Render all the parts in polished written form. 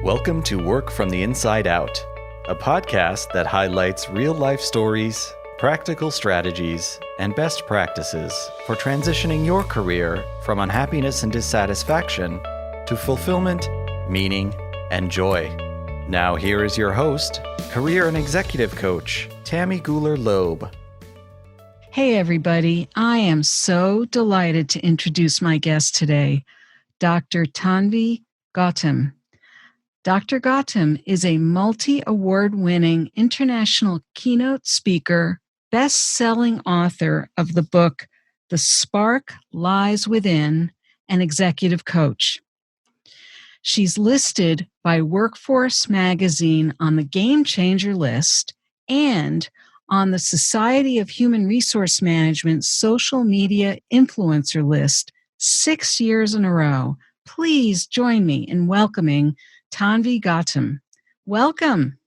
Welcome to Work from the Inside Out, a podcast that highlights real-life stories, practical strategies, and best practices for transitioning your career from unhappiness and dissatisfaction to fulfillment, meaning, and joy. Now here is your host, career and executive coach, Tanvi Gautam. Hey everybody, I am so delighted to introduce my guest today, Dr. Tanvi Gautam. Dr. Gautam is a multi-award-winning international keynote speaker, best-selling author of the book, The Spark Lies Within, and executive coach. She's listed by Workforce magazine on the Game Changer list and on the Society of Human Resource Management social media influencer list 6 years in a row. Please join me in welcoming Tanvi Gautam. Welcome.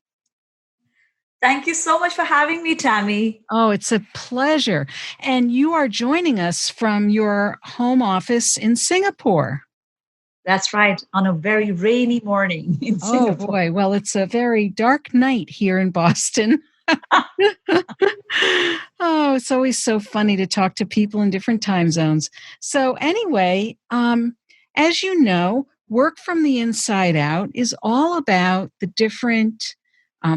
Thank you so much for having me, Tammy. Oh, it's a pleasure. And you are joining us from your home office in Singapore. That's right, on a very rainy morning in Singapore. Oh boy, well, it's a very dark night here in Boston. Oh, it's always so funny to talk to people in different time zones. So anyway, as you know, Work from the Inside Out is all about the different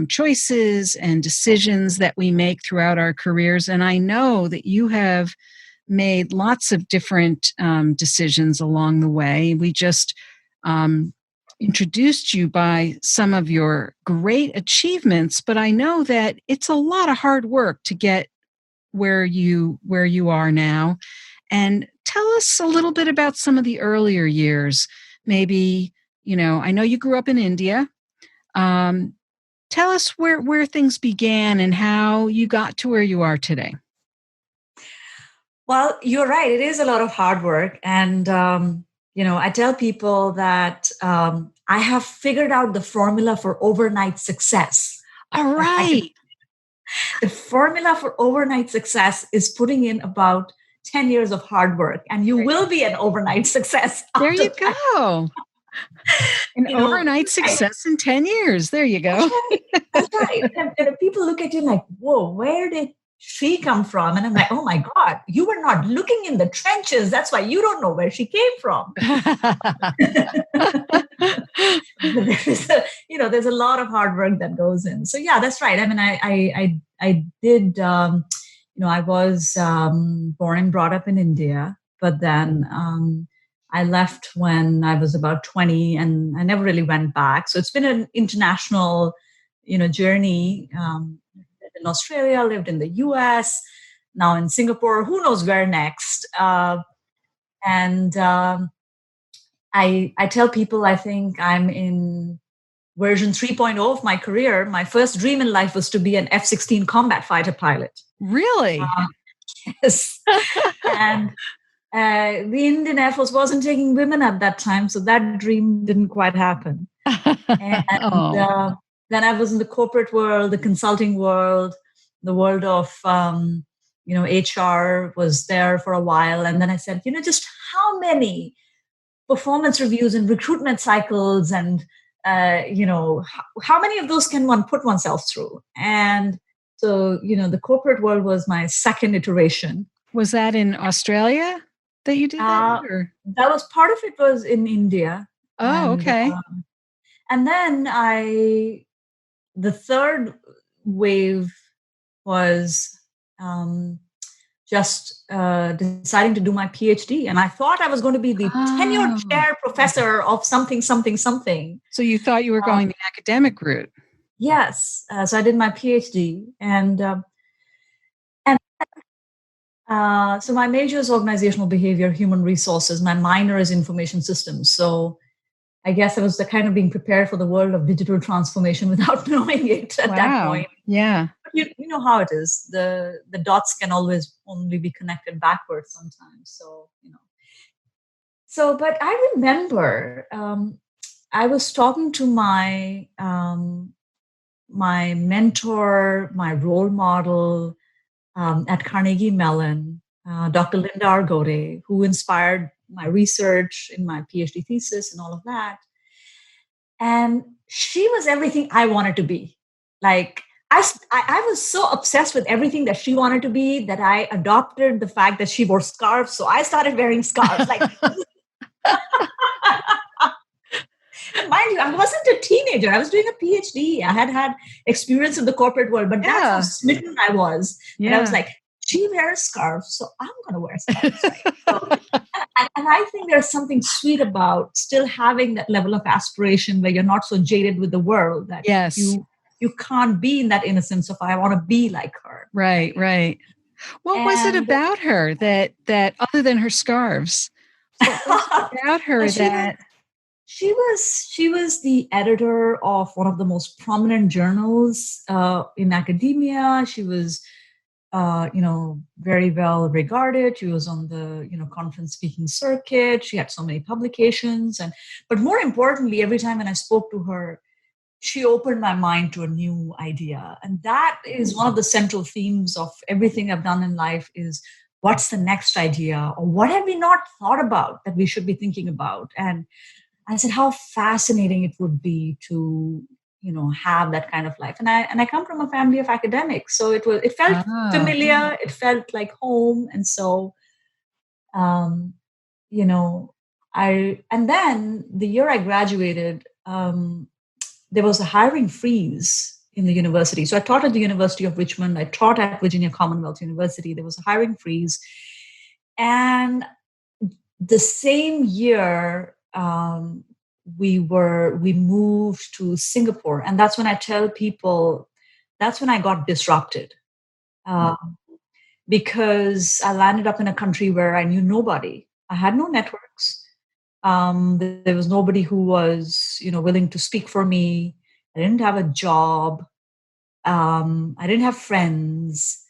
choices and decisions that we make throughout our careers. And I know that you have made lots of different decisions along the way. We just introduced you by some of your great achievements, but I know that it's a lot of hard work to get where you are now. And tell us a little bit about some of the earlier years. Maybe, I know you grew up in India. Tell us where things began and how you got to where you are today. Well, you're right. It is a lot of hard work. And, I tell people that I have figured out the formula for overnight success. All right. The formula for overnight success is putting in about 10 years of hard work, and you will be an overnight success. There you go. An overnight success in 10 years. There you go. That's right. And people look at you like, whoa, where did she come from? And I'm like, oh my God, you were not looking in the trenches. That's why you don't know where she came from. There's a lot of hard work that goes in. So yeah, that's right. I mean, I did, I was born and brought up in India, but then I left when I was about 20 and I never really went back. So it's been an international, journey. In Australia, lived in the US, now in Singapore, who knows where next. I tell people I think I'm in version 3.0 of my career. My first dream in life was to be an F-16 combat fighter pilot. Really? Yes. And the Indian Air Force wasn't taking women at that time, so that dream didn't quite happen. And then I was in the corporate world, the consulting world, the world of, HR was there for a while. And then I said, just how many performance reviews and recruitment cycles and, how many of those can one put oneself through? And so, the corporate world was my second iteration. Was that in Australia that you did that? That was part of it was in India. Oh, okay. And then the third wave was just deciding to do my PhD. And I thought I was going to be the tenured chair professor of something. So you thought you were going the academic route? Yes. So I did my PhD. So my major is organizational behavior, human resources. My minor is information systems. So I guess I was the kind of being prepared for the world of digital transformation without knowing it at that point. Yeah. But you know how it is. The dots can always only be connected backwards sometimes. So, but I remember I was talking to my mentor, my role model at Carnegie Mellon, Dr. Linda Argote, who inspired my research in my PhD thesis and all of that. And she was everything I wanted to be. Like, I was so obsessed with everything that she wanted to be that I adopted the fact that she wore scarves. So I started wearing scarves. Like, and mind you, I wasn't a teenager. I was doing a PhD. I had experience in the corporate world, but that's how smitten I was. And I was like, she wears scarves, so I'm going to wear scarves. Right? So, and I think there's something sweet about still having that level of aspiration where you're not so jaded with the world that you can't be in that innocence of, I want to be like her. Right. What was it about her that other than her scarves? What was it about her that... She was the editor of one of the most prominent journals in academia. She was, very well regarded. She was on the, conference speaking circuit. She had so many publications. But more importantly, every time when I spoke to her, she opened my mind to a new idea. And that is one of the central themes of everything I've done in life is, what's the next idea? Or what have we not thought about that we should be thinking about? And I said, how fascinating it would be to, have that kind of life. And I come from a family of academics. So it felt familiar. It felt like home. And so, and then the year I graduated, there was a hiring freeze in the university. So I taught at the University of Richmond. I taught at Virginia Commonwealth University. There was a hiring freeze. And the same year, we moved to Singapore. And that's when I tell people, that's when I got disrupted. Because I landed up in a country where I knew nobody. I had no networks. There was nobody who was, willing to speak for me. I didn't have a job. I didn't have friends.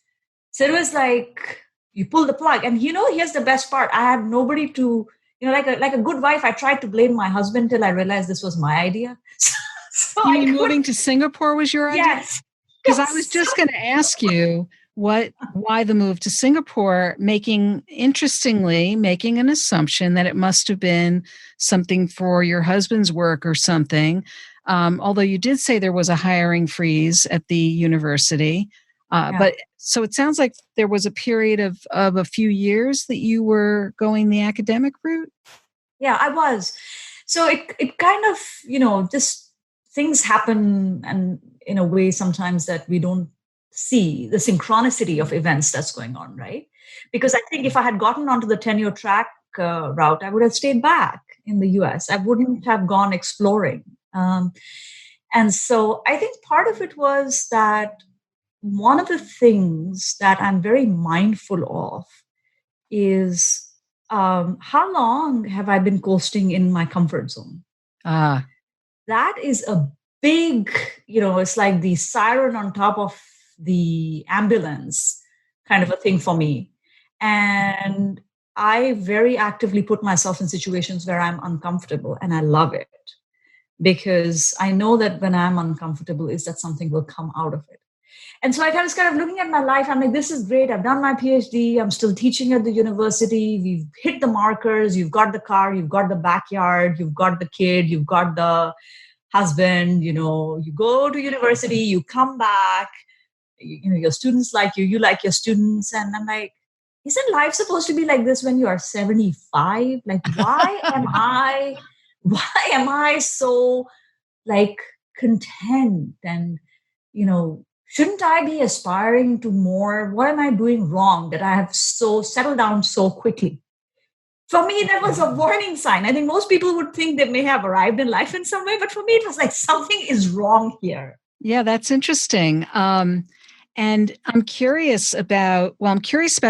So it was like, you pull the plug. And here's the best part. I had nobody to, like a good wife, I tried to blame my husband till I realized this was my idea. So you mean moving to Singapore was your idea? Yes. Because I was just going to ask you why the move to Singapore, making an assumption that it must have been something for your husband's work or something. Although you did say there was a hiring freeze at the university. But so it sounds like there was a period of a few years that you were going the academic route. Yeah, I was. So it kind of, just things happen, and in a way sometimes that we don't see the synchronicity of events that's going on, right? Because I think if I had gotten onto the tenure track route, I would have stayed back in the US. I wouldn't have gone exploring. And so I think part of it was that one of the things that I'm very mindful of is how long have I been coasting in my comfort zone? That is a big, it's like the siren on top of the ambulance kind of a thing for me. And I very actively put myself in situations where I'm uncomfortable, and I love it because I know that when I'm uncomfortable is that something will come out of it. And so I was kind of looking at my life. I'm like, this is great. I've done my PhD. I'm still teaching at the university. We've hit the markers. You've got the car. You've got the backyard. You've got the kid. You've got the husband. You go to university. You come back. Your students like you. You like your students. And I'm like, isn't life supposed to be like this when you are 75? Like, why am I so like content? And, shouldn't I be aspiring to more? What am I doing wrong that I have so settled down so quickly? For me, that was a warning sign. I think most people would think they may have arrived in life in some way, but for me, it was like something is wrong here. Yeah, that's interesting. And I'm curious about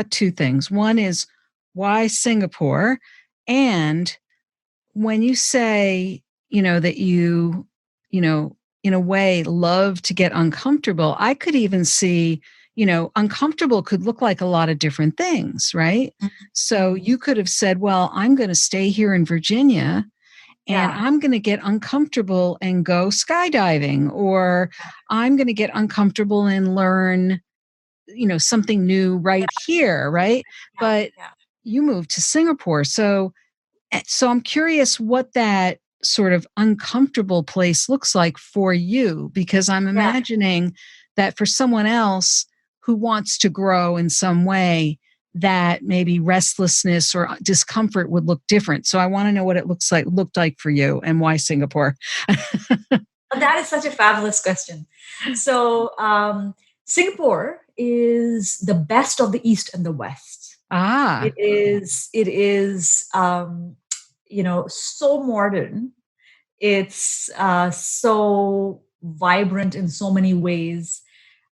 two things. One is why Singapore? And when you say, that you, in a way, love to get uncomfortable, I could even see, uncomfortable could look like a lot of different things, right? Mm-hmm. So you could have said, well, I'm going to stay here in Virginia and I'm going to get uncomfortable and go skydiving, or I'm going to get uncomfortable and learn, something new right here, right? But you moved to Singapore. So I'm curious what that sort of uncomfortable place looks like for you, because I'm imagining that for someone else who wants to grow in some way, that maybe restlessness or discomfort would look different. So I want to know what it looked like for you, and why Singapore. That is such a fabulous question. So Singapore is the best of the East and the West. It is so modern. It's so vibrant in so many ways.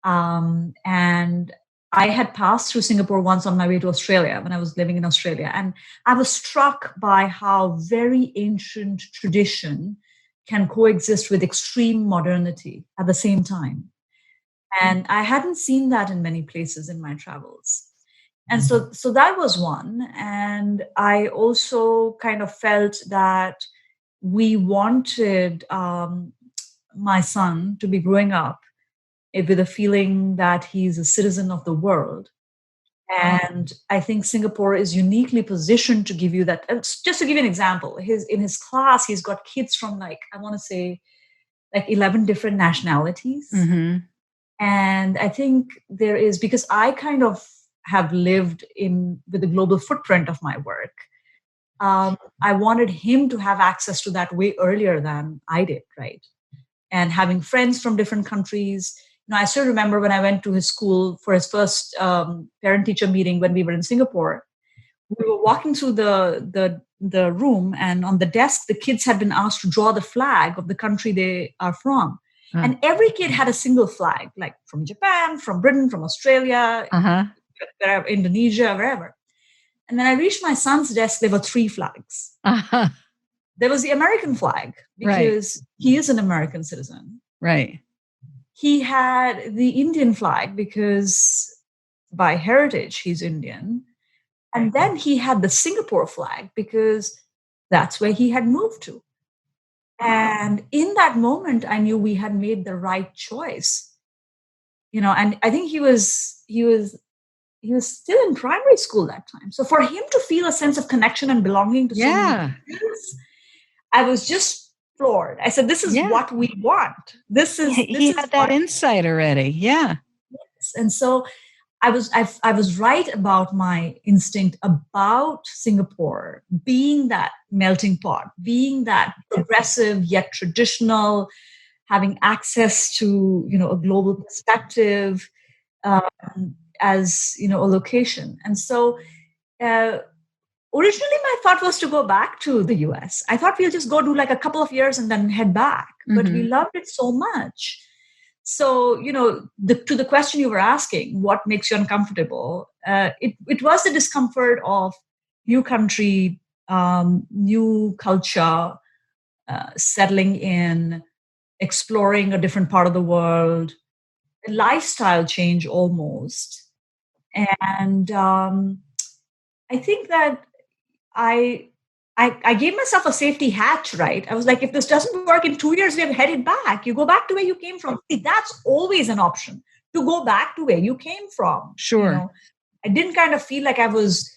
And I had passed through Singapore once on my way to Australia when I was living in Australia. And I was struck by how very ancient tradition can coexist with extreme modernity at the same time. And I hadn't seen that in many places in my travels. And so that was one. And I also kind of felt that we wanted my son to be growing up with a feeling that he's a citizen of the world. And I think Singapore is uniquely positioned to give you that. Just to give you an example, in his class, he's got kids from 11 different nationalities. Mm-hmm. And I think there is, because I kind of have lived with the global footprint of my work, I wanted him to have access to that way earlier than I did, right? And having friends from different countries. I still remember when I went to his school for his first parent-teacher meeting when we were in Singapore. We were walking through the room, and on the desk, the kids had been asked to draw the flag of the country they are from. And every kid had a single flag, like from Japan, from Britain, from Australia, wherever, Indonesia, wherever. And when I reached my son's desk, there were 3 flags. There was the American flag, because he is an American citizen. Right. He had the Indian flag because by heritage he's Indian. And then he had the Singapore flag because that's where he had moved to. And in that moment, I knew we had made the right choice. And I think he was still in primary school that time. So for him to feel a sense of connection and belonging to so many things, I was just floored. I said, this is what we want. He had that insight already. Yeah. Yes. And so I was right about my instinct about Singapore being that melting pot, being that progressive yet traditional, having access to, a global perspective as, a location. And so originally, my thought was to go back to the US. I thought we'll just go do like a couple of years and then head back. But we loved it so much. So, to the question you were asking, what makes you uncomfortable? It was the discomfort of new country, new culture, settling in, exploring a different part of the world, a lifestyle change almost. And I think that I gave myself a safety hatch, right? I was like, if this doesn't work in 2 years, we have headed back. You go back to where you came from. See, that's always an option, to go back to where you came from. Sure. I didn't kind of feel like I was,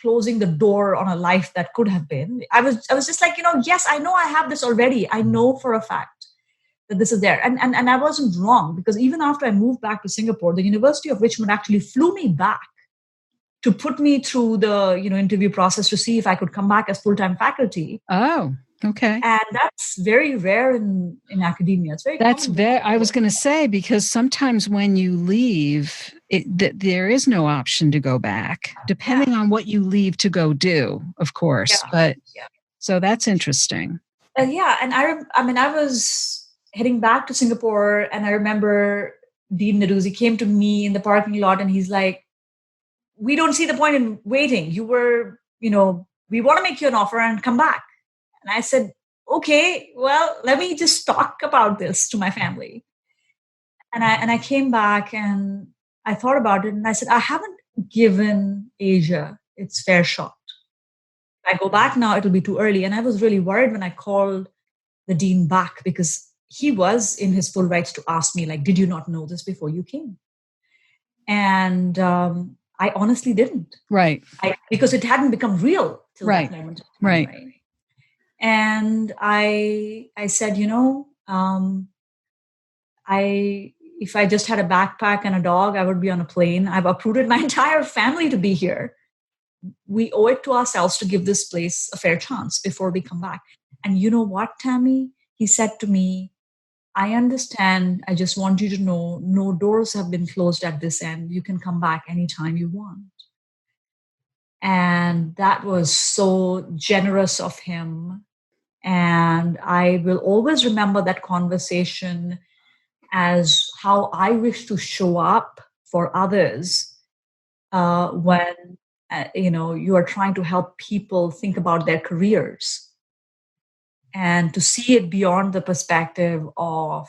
closing the door on a life that could have been. I was just like, yes, I know I have this already. I know for a fact that this is there. And I wasn't wrong, because even after I moved back to Singapore, the University of Richmond actually flew me back to put me through the interview process to see if I could come back as full-time faculty. Oh, okay. And that's very rare in academia. It's very I was going to say, because sometimes when you leave, there is no option to go back, depending on what you leave to go do, of course. So that's interesting. And I was heading back to Singapore, and I remember Dean Naduzzi came to me in the parking lot, and he's like, we don't see the point in waiting. We want to make you an offer and come back. And I said, okay, well, let me just talk about this to my family. And I came back and I thought about it, and I said, I haven't given Asia its fair shot. If I go back now, it'll be too early. And I was really worried when I called the dean back, because he was in his full rights to ask me, like, did you not know this before you came? And I honestly didn't. Right. Because it hadn't become real till that moment. Right. And I said, if I just had a backpack and a dog, I would be on a plane. I've uprooted my entire family to be here. We owe it to ourselves to give this place a fair chance before we come back. And you know what, Tammy? He said to me, I understand. I just want you to know no doors have been closed at this end. You can come back anytime you want. And that was so generous of him. And I will always remember that conversation as how I wish to show up for others when you are trying to help people think about their careers, and to see it beyond the perspective of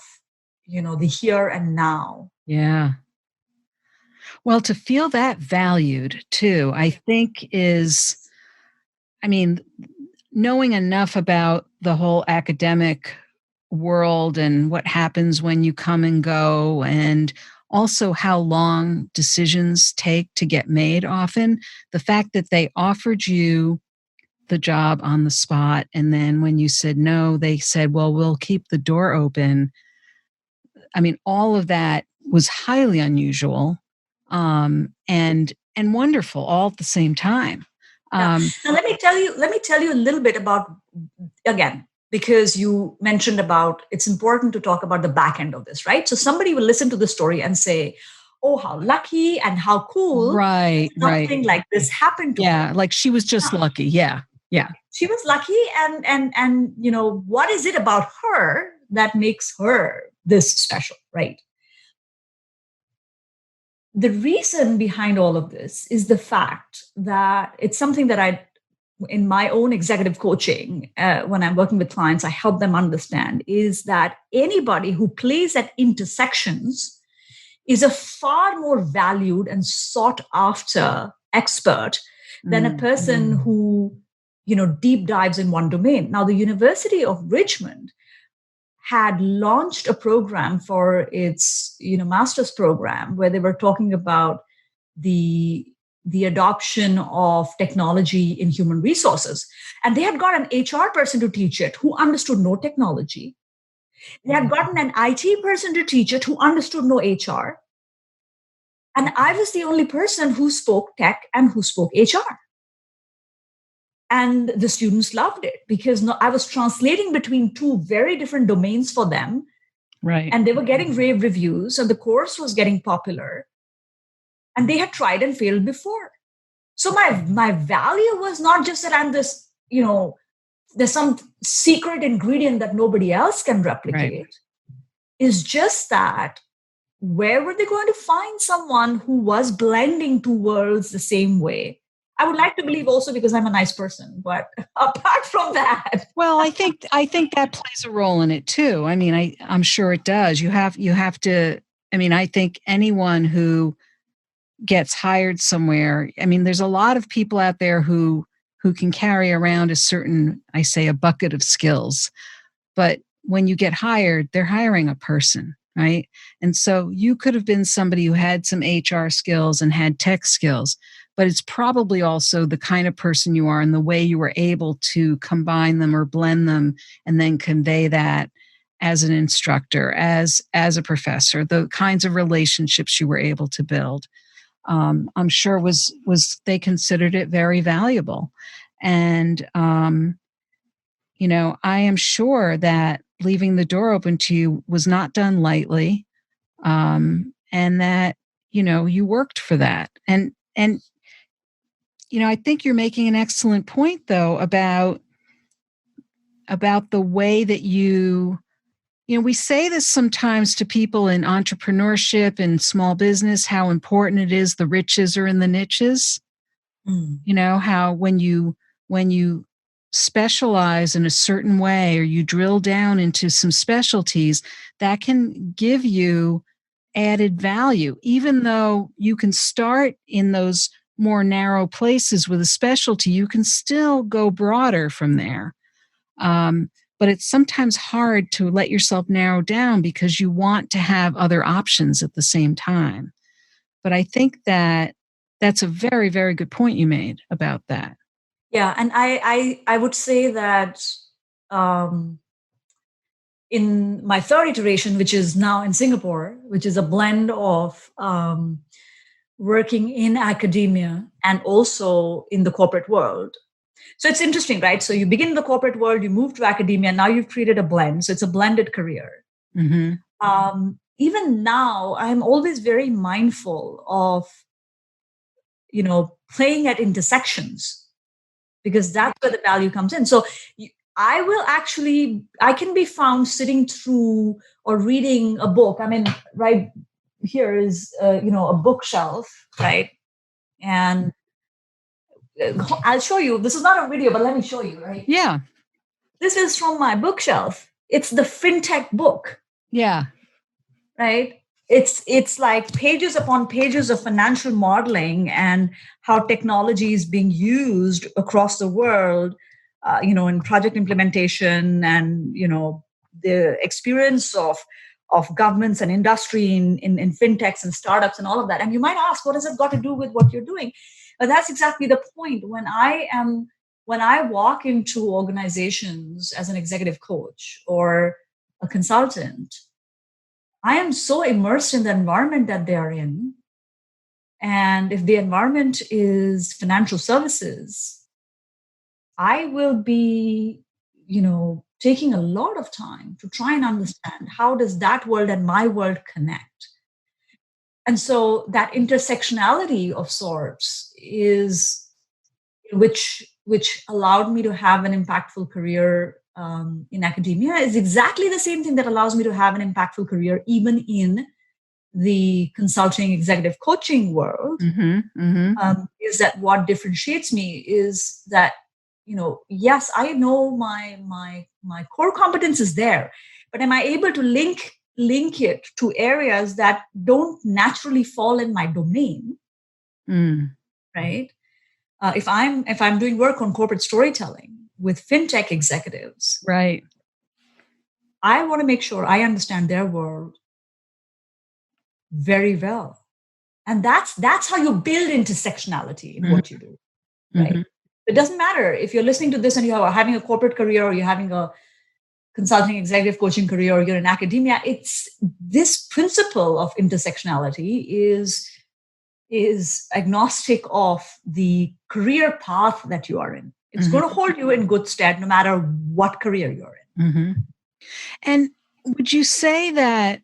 the here and now. Yeah. Well, to feel that valued too, I think knowing enough about the whole academic world and what happens when you come and go, and also how long decisions take to get made often, the fact that they offered you the job on the spot, and then when you said no, they said, well, we'll keep the door open. I mean, all of that was highly unusual, and wonderful all at the same time. Now let me tell you a little bit about, again, because you mentioned about it's important to talk about the back end of this, right? So somebody will listen to the story and say, oh, how lucky and how cool. Right. Something like this happened to her. Yeah, like she was just lucky. Yeah. She was lucky, and what is it about her that makes her this special, right? The reason behind all of this is the fact that it's something that in my own executive coaching, when I'm working with clients, I help them understand, is that anybody who plays at intersections is a far more valued and sought after expert than a person who, deep dives in one domain. Now, the University of Richmond had launched a program for its master's program where they were talking about the adoption of technology in human resources. And they had got an HR person to teach it who understood no technology. They had gotten an IT person to teach it who understood no HR. And I was the only person who spoke tech and who spoke HR. And the students loved it because I was translating between two very different domains for them. Right. And they were getting rave reviews, and the course was getting popular. And they had tried and failed before. So my value was not just that I'm this, there's some secret ingredient that nobody else can replicate. Right. It's just that where were they going to find someone who was blending two worlds the same way? I would like to believe also because I'm a nice person, but apart from that. Well, I think that plays a role in it too. I mean, I'm sure it does. You have to, I think anyone who gets hired somewhere, there's a lot of people out there who can carry around a bucket of skills. But when you get hired, they're hiring a person, right? And so you could have been somebody who had some HR skills and had tech skills, but it's probably also the kind of person you are and the way you were able to combine them or blend them and then convey that as an instructor, as a professor, the kinds of relationships you were able to build. I'm sure was they considered it very valuable. And, I am sure that leaving the door open to you was not done lightly. And that, you worked for that. And, I think you're making an excellent point though, about the way that we say this sometimes to people in entrepreneurship and small business, how important it is the riches are in the niches. How when you specialize in a certain way or you drill down into some specialties, that can give you added value, even though you can start in those more narrow places with a specialty, you can still go broader from there. But it's sometimes hard to let yourself narrow down because you want to have other options at the same time. But I think that's a very, very good point you made about that. Yeah. And I would say that in my third iteration, which is now in Singapore, which is a blend of working in academia and also in the corporate world. So it's interesting, right? So you begin in the corporate world, you move to academia, now you've created a blend. So it's a blended career. Mm-hmm. Even now, I'm always very mindful of, playing at intersections, because that's where the value comes in. So I can be found sitting through or reading a book. I mean, right here is, a bookshelf, right? And I'll show you. This is not a video, but let me show you, right? Yeah. This is from my bookshelf. It's the fintech book. Yeah. Right? It's like pages upon pages of financial modeling and how technology is being used across the world, in project implementation, and the experience of governments and industry in fintechs and startups and all of that. And you might ask, what has it got to do with what you're doing? But that's exactly the point. When I walk into organizations as an executive coach or a consultant, I am so immersed in the environment that they are in. And if the environment is financial services, I will be, taking a lot of time to try and understand how does that world and my world connect. And so that intersectionality of sorts is which allowed me to have an impactful career in academia, is exactly the same thing that allows me to have an impactful career even in the consulting executive coaching world. Is that what differentiates me is that, yes, I know my core competence is there, but am I able to link it to areas that don't naturally fall in my domain? Right? If I'm doing work on corporate storytelling with fintech executives, right, I want to make sure I understand their world very well. And that's how you build intersectionality in what you do, right? It doesn't matter if you're listening to this and you're having a corporate career, or you're having a consulting executive coaching career, or you're in academia. It's this principle of intersectionality is agnostic of the career path that you are in. It's going to hold you in good stead no matter what career you're in. And would you say that,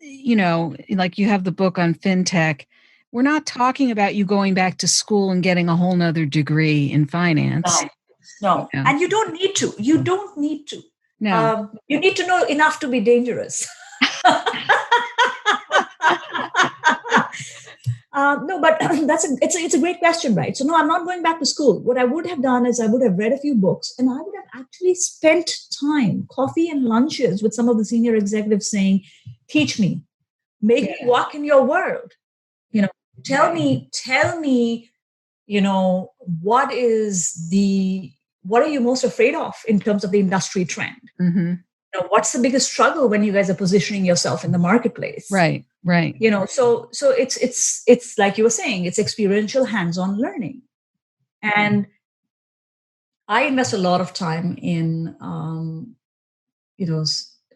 like you have the book on fintech, we're not talking about you going back to school and getting a whole nother degree in finance. No. And you don't need to. No. You need to know enough to be dangerous. No, but it's a great question, right? So no, I'm not going back to school. What I would have done is I would have read a few books, and I would have actually spent time, coffee and lunches with some of the senior executives saying, teach me, make me walk in your world. Tell me, what are you most afraid of in terms of the industry trend? What's the biggest struggle when you guys are positioning yourself in the marketplace? Right. So it's like you were saying, it's experiential hands-on learning. And I invest a lot of time in,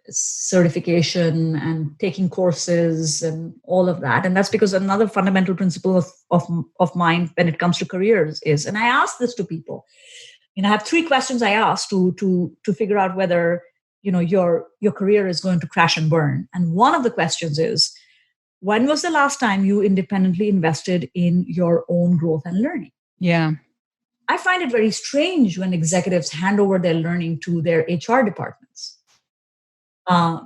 certification and taking courses and all of that. And that's because another fundamental principle of mine when it comes to careers is, and I ask this to people, I have 3 questions I ask to figure out whether, your career is going to crash and burn. And one of the questions is, when was the last time you independently invested in your own growth and learning? Yeah. I find it very strange when executives hand over their learning to their HR departments.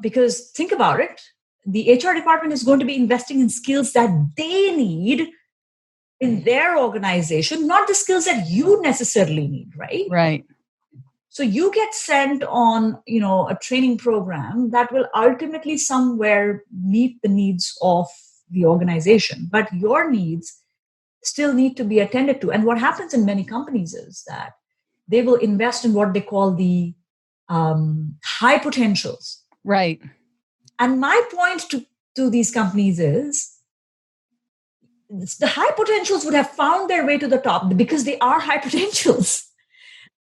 Because think about it, the HR department is going to be investing in skills that they need in their organization, not the skills that you necessarily need, right? Right. So you get sent on, a training program that will ultimately somewhere meet the needs of the organization, but your needs still need to be attended to. And what happens in many companies is that they will invest in what they call the high potentials. Right. And my point to these companies is, the high potentials would have found their way to the top because they are high potentials.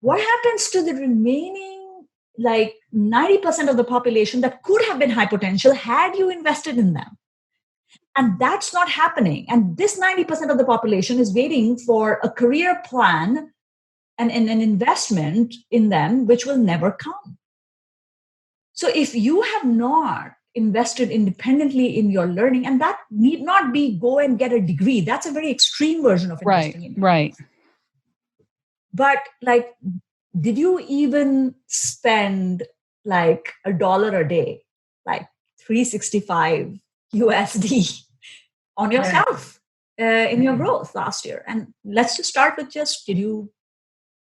What happens to the remaining like 90% of the population that could have been high potential had you invested in them. And that's not happening. And this 90% of the population is waiting for a career plan and an investment in them, which will never come. So if you have not invested independently in your learning, and that need not be go and get a degree. That's a very extreme version of investing in. Right. But like, did you even spend like $1 a day, like 365 USD on yourself in your growth last year? And let's just start with just, did you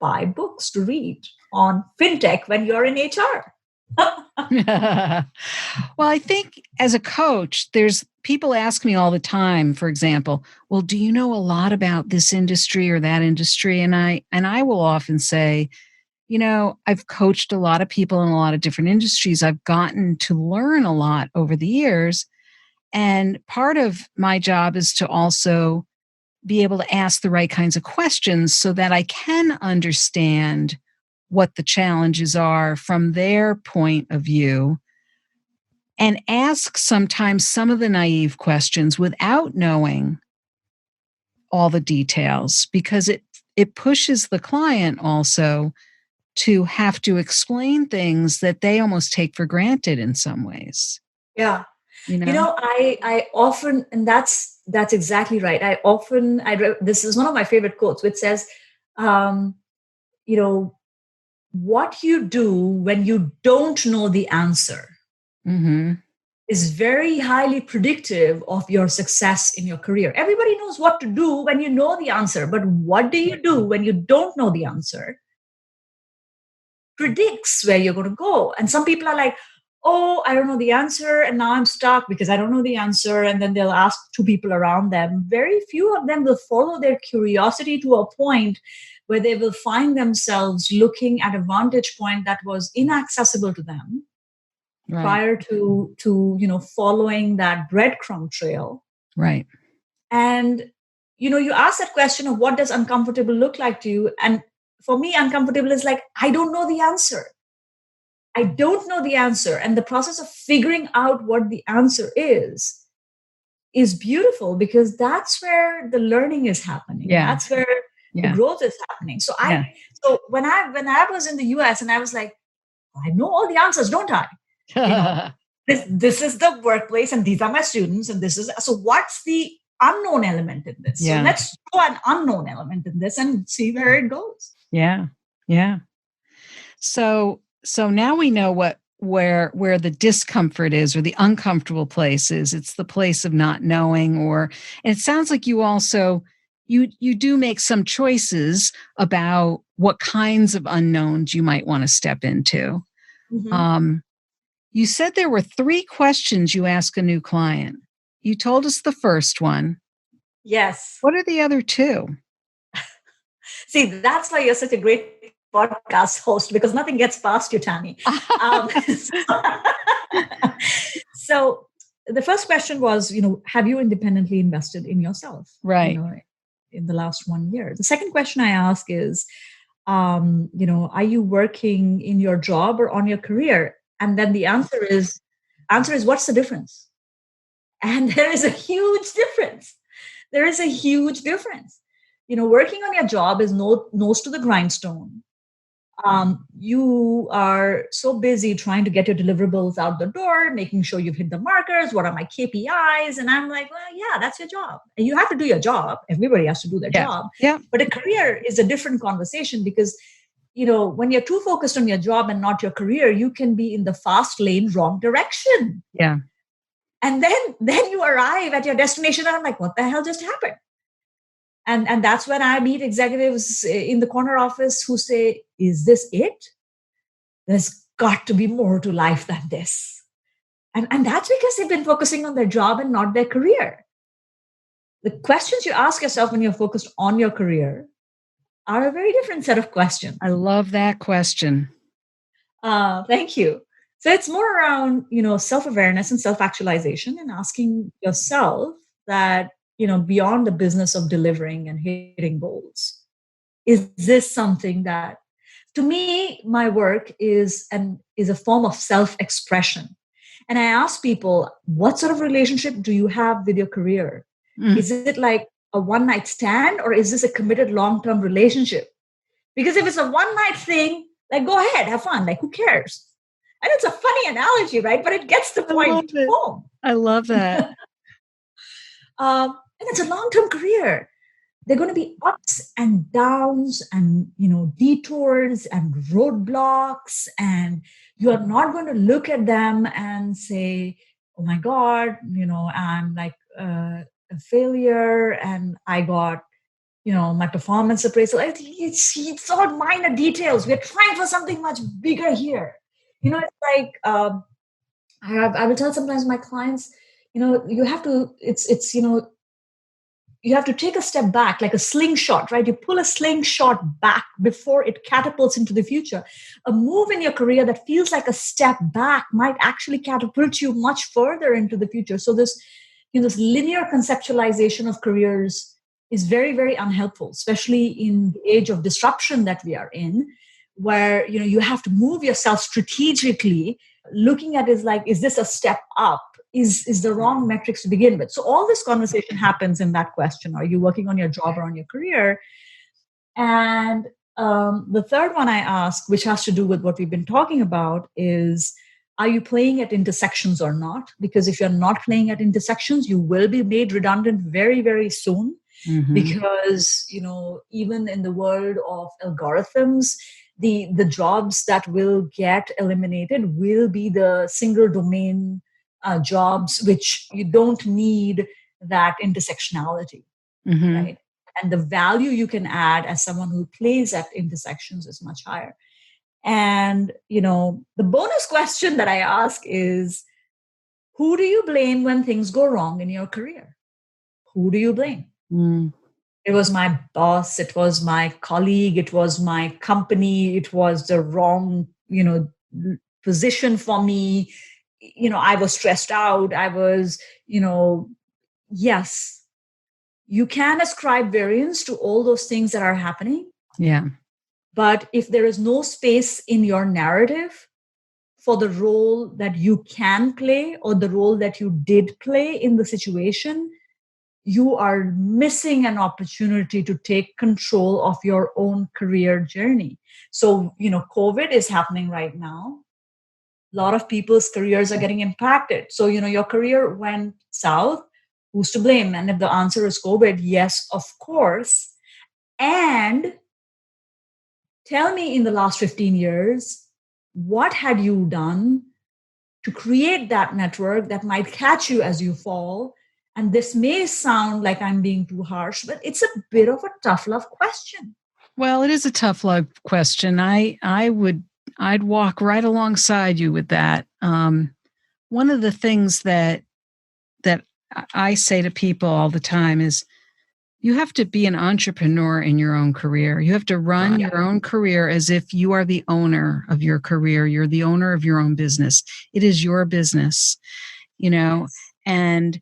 buy books to read on fintech when you're in HR? Well, I think as a coach, there's people ask me all the time, for example, well, do you know a lot about this industry or that industry? And I will often say, I've coached a lot of people in a lot of different industries. I've gotten to learn a lot over the years. And part of my job is to also be able to ask the right kinds of questions so that I can understand what the challenges are from their point of view, and ask sometimes some of the naive questions without knowing all the details, because it pushes the client also to have to explain things that they almost take for granted in some ways. Yeah. I often, and that's exactly right. This is one of my favorite quotes, which says, what you do when you don't know the answer is very highly predictive of your success in your career. Everybody knows what to do when you know the answer, but what do you do when you don't know the answer predicts where you're going to go. And some people are like, oh, I don't know the answer, and now I'm stuck because I don't know the answer. And then they'll ask two people around them. Very few of them will follow their curiosity to a point where they will find themselves looking at a vantage point that was inaccessible to them prior to following that breadcrumb trail. Right. And, you ask that question of what does uncomfortable look like to you? And for me, uncomfortable is like, I don't know the answer. I don't know the answer. And the process of figuring out what the answer is beautiful, because that's where the learning is happening. Yeah. That's where the growth is happening. So so when I was in the US and I was like, I know all the answers, don't I? This is the workplace and these are my students and so what's the unknown element in this? So let's throw an unknown element in this and see where it goes. Yeah. So now we know where the discomfort is, or the uncomfortable place is. It's the place of not knowing, and it sounds like you also you do make some choices about what kinds of unknowns you might want to step into. Mm-hmm. You said there were 3 questions you ask a new client. You told us the first one. Yes. What are the other 2? See, that's why you're such a great podcast host, because nothing gets past you, Tanvi. So the first question was, have you independently invested in yourself? Right. In the last 1 year. The second question I ask is, are you working in your job or on your career? And then the answer is, what's the difference? And there is a huge difference. Working on your job is nose to the grindstone. You are so busy trying to get your deliverables out the door, making sure you've hit the markers. What are my KPIs? And I'm like, well, yeah, that's your job. And you have to do your job. Everybody has to do their job. Yeah. But a career is a different conversation, because, when you're too focused on your job and not your career, you can be in the fast lane, wrong direction. Yeah. And then you arrive at your destination and I'm like, what the hell just happened? And that's when I meet executives in the corner office who say, is this it? There's got to be more to life than this. And that's because they've been focusing on their job and not their career. The questions you ask yourself when you're focused on your career are a very different set of questions. I love that question. Thank you. So it's more around, self-awareness and self-actualization, and asking yourself that, beyond the business of delivering and hitting goals, is this something that to me, my work is a form of self-expression. And I ask people, what sort of relationship do you have with your career? Is it like a one-night stand, or is this a committed long-term relationship? Because if it's a one-night thing, like, go ahead, have fun. Like, who cares? And it's a funny analogy, right? But it gets the point home. I love that. And it's a long-term career. They're going to be ups and downs and, detours and roadblocks. And you are not going to look at them and say, oh my God, I'm like a failure and I got, my performance appraisal. It's all minor details. We're trying for something much bigger here. It's like, I will tell sometimes my clients, you have to, you have to take a step back, like a slingshot, right? You pull a slingshot back before it catapults into the future. A move in your career that feels like a step back might actually catapult you much further into the future. So this linear conceptualization of careers is very, very unhelpful, especially in the age of disruption that we are in, where, you have to move yourself strategically. Looking at it like, is this a step up? Is the wrong metrics to begin with. So all this conversation happens in that question. Are you working on your job or on your career? And the third one I ask, which has to do with what we've been talking about, is, are you playing at intersections or not? Because if you're not playing at intersections, you will be made redundant very, very soon. Mm-hmm. Because, even in the world of algorithms, the jobs that will get eliminated will be the single domain jobs, which you don't need that intersectionality, mm-hmm. right? And the value you can add as someone who plays at intersections is much higher. And, the bonus question that I ask is, who do you blame when things go wrong in your career? Who do you blame? Mm. It was my boss, it was my colleague, it was my company, it was the wrong, position for me. I was stressed out. I was, yes, you can ascribe variance to all those things that are happening. Yeah. But if there is no space in your narrative for the role that you can play or the role that you did play in the situation, you are missing an opportunity to take control of your own career journey. So, COVID is happening right now. A lot of people's careers are getting impacted. So, your career went south. Who's to blame? And if the answer is COVID, yes, of course. And tell me, in the last 15 years, what had you done to create that network that might catch you as you fall? And this may sound like I'm being too harsh, but it's a bit of a tough love question. Well, it is a tough love question. I'd walk right alongside you with that. One of the things that I say to people all the time is, you have to be an entrepreneur in your own career. You have to run your own career as if you are the owner of your career. You're the owner of your own business. It is your business, and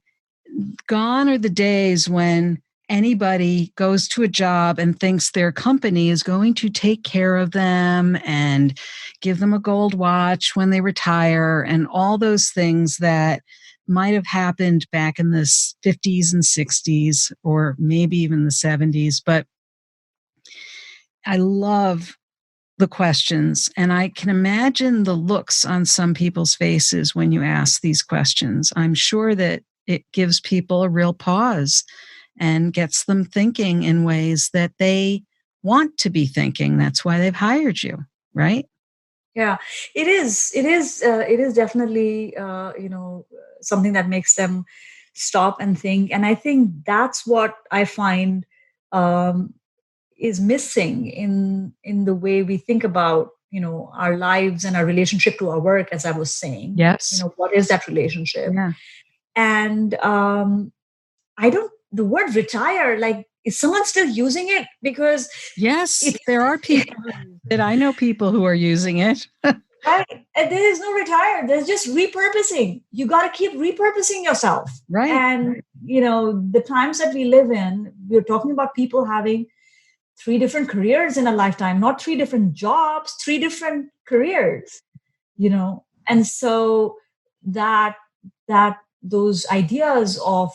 gone are the days when anybody goes to a job and thinks their company is going to take care of them and give them a gold watch when they retire, and all those things that might have happened back in the 50s and 60s, or maybe even the 70s. But I love the questions, and I can imagine the looks on some people's faces when you ask these questions. I'm sure that it gives people a real pause and gets them thinking in ways that they want to be thinking. That's why they've hired you, right? Yeah, it is. It is definitely, something that makes them stop and think. And I think that's what I find is missing in the way we think about, our lives and our relationship to our work, as I was saying. Yes. What is that relationship? Yeah. And the word retire, like, is someone still using it? Because yes, there are people that I know people who are using it. Right. And there is no retire. There's just repurposing. You got to keep repurposing yourself. Right. And, the times that we live in, we're talking about people having 3 different careers in a lifetime, not 3 different jobs, 3 different careers, and so that those ideas of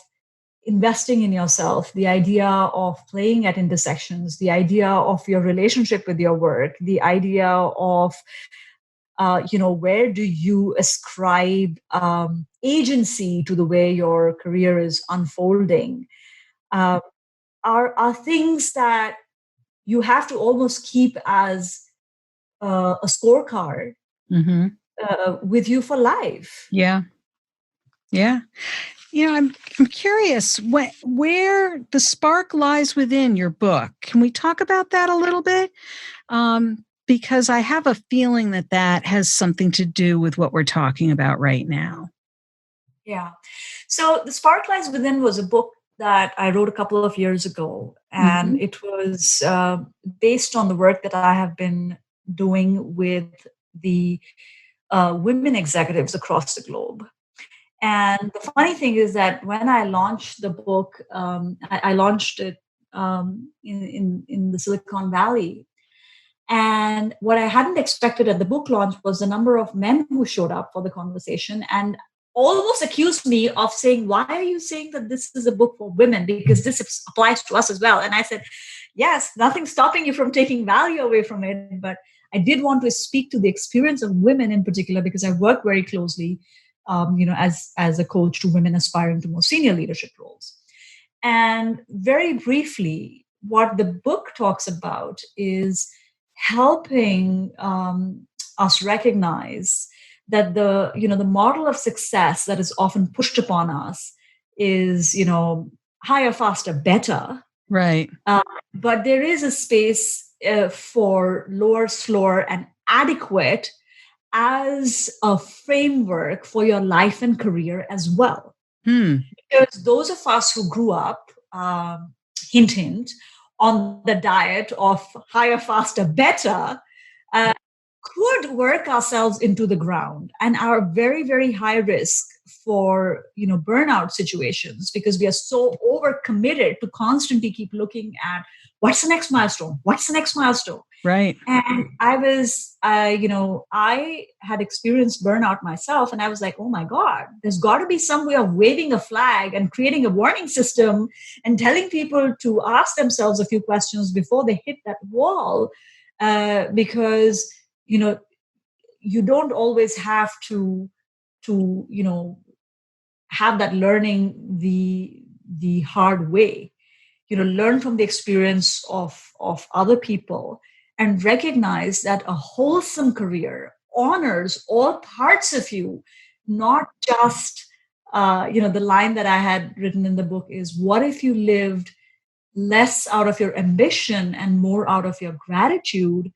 investing in yourself, the idea of playing at intersections, the idea of your relationship with your work, the idea of where do you ascribe agency to the way your career is unfolding, are things that you have to almost keep as a scorecard with you for life. Yeah. I'm curious where the spark lies within your book. Can we talk about that a little bit? Because I have a feeling that has something to do with what we're talking about right now. Yeah. So The Spark Lies Within was a book that I wrote a couple of years ago, and it was based on the work that I have been doing with the women executives across the globe. And the funny thing is that when I launched the book, I launched it in the Silicon Valley. And what I hadn't expected at the book launch was the number of men who showed up for the conversation and almost accused me of saying, why are you saying that this is a book for women? Because this applies to us as well. And I said, yes, nothing's stopping you from taking value away from it. But I did want to speak to the experience of women in particular, because I work very closely as a coach to women aspiring to more senior leadership roles. And very briefly, what the book talks about is helping us recognize that the model of success that is often pushed upon us is, higher, faster, better. Right. But there is a space for lower, slower, and adequate as a framework for your life and career as well. Because those of us who grew up, hint, on the diet of higher, faster, better, could work ourselves into the ground and are very, very high risk for burnout situations, because we are so overcommitted to constantly keep looking at what's the next milestone, Right. And I had experienced burnout myself, and I was like, oh my God, there's got to be some way of waving a flag and creating a warning system and telling people to ask themselves a few questions before they hit that wall, because you don't always have to have that learning the hard way. Learn from the experience of other people and recognize that a wholesome career honors all parts of you, not just the line that I had written in the book is, what if you lived less out of your ambition and more out of your gratitude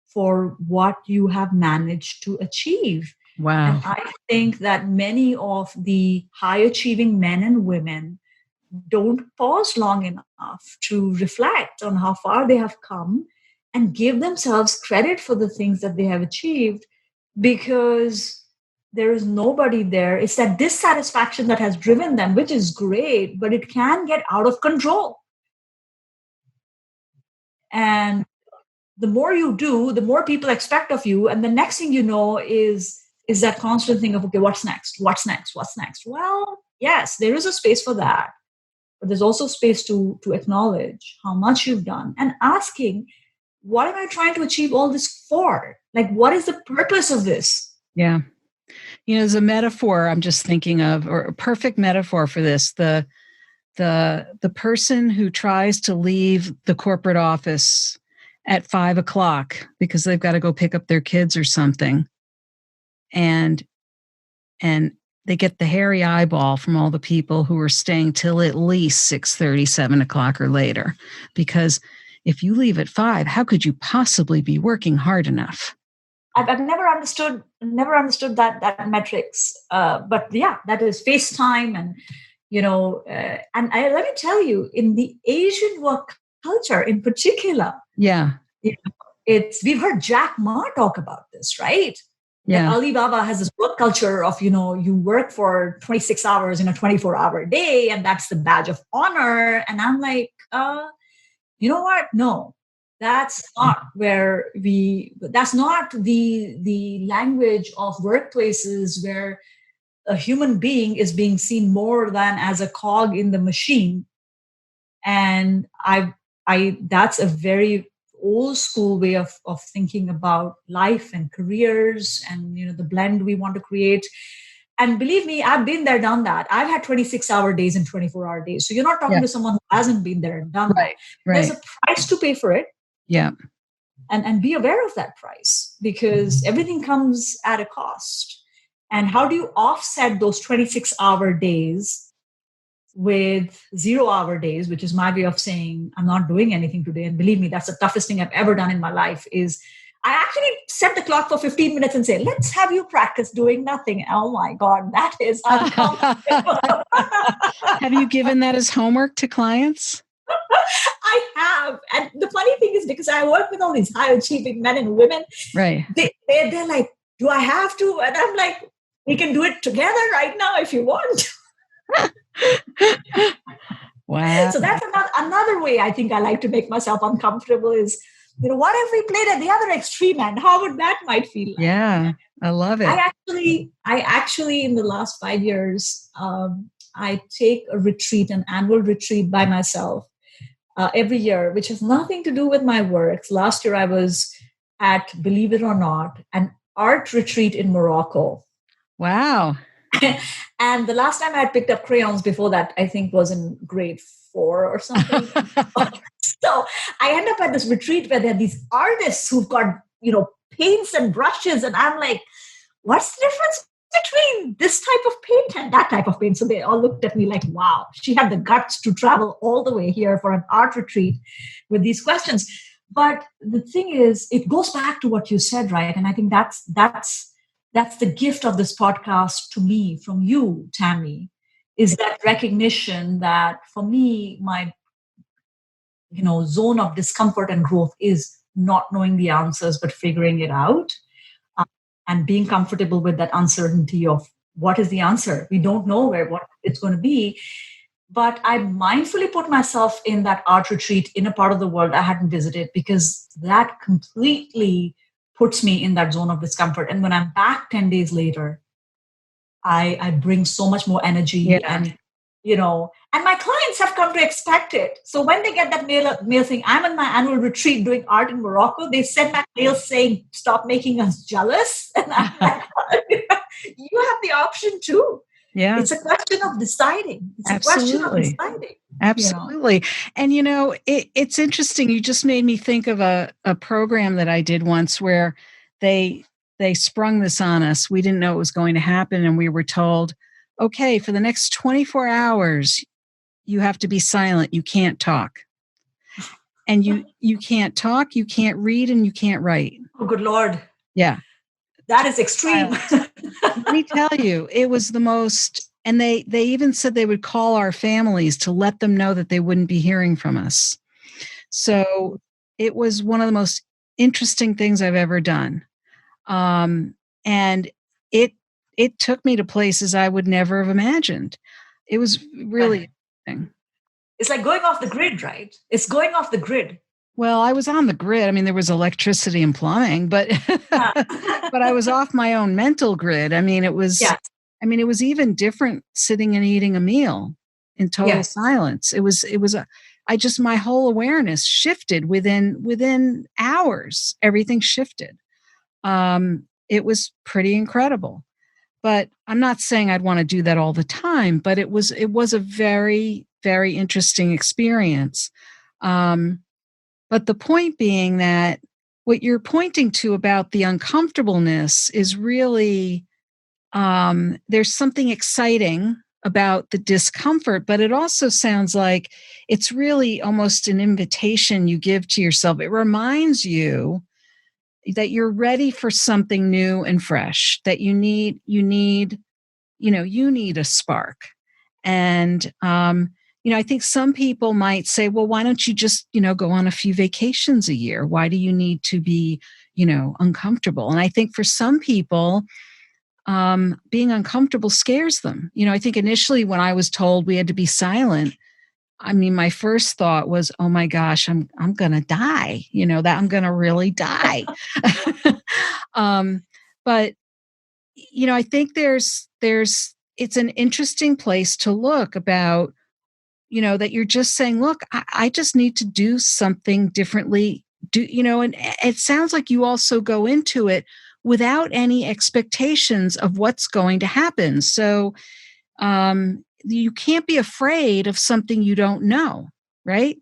for what you have managed to achieve? Wow. And I think that many of the high achieving men and women don't pause long enough to reflect on how far they have come and give themselves credit for the things that they have achieved, because there is nobody there. It's that dissatisfaction that has driven them, which is great, but it can get out of control. And the more you do, the more people expect of you. And the next thing you know is that constant thing of, okay, what's next? Well, yes, there is a space for that. But there's also space to acknowledge how much you've done and asking, what am I trying to achieve all this for? Like, what is the purpose of this? Yeah. There's a metaphor I'm just thinking of, or a perfect metaphor for this. The person who tries to leave the corporate office at 5:00 because they've got to go pick up their kids or something. And they get the hairy eyeball from all the people who are staying till at least 6:30, 7:00 or later. Because if you leave at 5, how could you possibly be working hard enough? I've never understood that metrics. But yeah, that is FaceTime and, let me tell you, in the Asian work culture in particular, we've heard Jack Ma talk about this, right? Yeah. That Alibaba has this work culture of, you work for 26 hours in a 24-hour day, and that's the badge of honor. And I'm like, you know what? No, that's not that's not the language of workplaces where a human being is being seen more than as a cog in the machine. And that's a very old school way of thinking about life and careers and, the blend we want to create. And believe me, I've been there, done that. I've had 26-hour days and 24-hour days. So you're not talking to someone who hasn't been there and done that. Right. There's a price to pay for it. Yeah. And be aware of that price, because everything comes at a cost. And how do you offset those 26-hour days with 0-hour days, which is my way of saying I'm not doing anything today? And believe me, that's the toughest thing I've ever done in my life. Is I actually set the clock for 15 minutes and say, let's have you practice doing nothing. Oh my God, that is uncomfortable. Have you given that as homework to clients? I have. And the funny thing is, because I work with all these high achieving men and women, right? They're like, do I have to? And I'm like, we can do it together right now if you want. Wow. So that's another way I think I like to make myself uncomfortable is, what if we played at the other extreme and how would that might feel like? Yeah, I love it. I actually in the last 5 years, I take a retreat, an annual retreat by myself every year, which has nothing to do with my work. Last year I was at, believe it or not, an art retreat in Morocco. Wow. And the last time I had picked up crayons before that, I think was in grade 4 or something. So I end up at this retreat where there are these artists who've got, paints and brushes. And I'm like, what's the difference between this type of paint and that type of paint? So they all looked at me like, wow, she had the guts to travel all the way here for an art retreat with these questions. But the thing is, it goes back to what you said, right? And I think that's the gift of this podcast to me from you, Tammy, is that recognition that for me, my zone of discomfort and growth is not knowing the answers, but figuring it out and being comfortable with that uncertainty of what is the answer. We don't know what it's going to be. But I mindfully put myself in that art retreat in a part of the world I hadn't visited, because that completely puts me in that zone of discomfort. And when I'm back 10 days later, I bring so much more energy and my clients have come to expect it. So when they get that mail saying, I'm on my annual retreat doing art in Morocco, they send back mail saying, stop making us jealous. And I'm like, you have the option too. Yeah. It's a question of deciding. It's Absolutely. a question of deciding. Absolutely. And, it's interesting. You just made me think of a program that I did once where they sprung this on us. We didn't know it was going to happen. And we were told, okay, for the next 24 hours, you have to be silent. You can't talk. And you can't talk, you can't read, and you can't write. Oh, good Lord. Yeah. That is extreme. Let me tell you, it was the most, and they even said they would call our families to let them know that they wouldn't be hearing from us. So it was one of the most interesting things I've ever done. And it took me to places I would never have imagined. It was really interesting. It's like going off the grid, right? It's going off the grid. Well, I was on the grid. I mean, there was electricity and plumbing, but but I was off my own mental grid. I mean, it was even different sitting and eating a meal in total silence. My whole awareness shifted within hours. Everything shifted. It was pretty incredible. But I'm not saying I'd want to do that all the time, but it was a very, very interesting experience. But the point being that what you're pointing to about the uncomfortableness is really, there's something exciting about the discomfort, but it also sounds like it's really almost an invitation you give to yourself. It reminds you that you're ready for something new and fresh, that you need a spark. And, I think some people might say, well, why don't you just, go on a few vacations a year? Why do you need to be, uncomfortable? And I think for some people, being uncomfortable scares them. I think initially when I was told we had to be silent, I mean, my first thought was, oh my gosh, I'm going to die, that I'm going to really die. But, I think it's an interesting place to look about, that you're just saying, look, I just need to do something differently. And it sounds like you also go into it without any expectations of what's going to happen. So, you can't be afraid of something you don't know, right?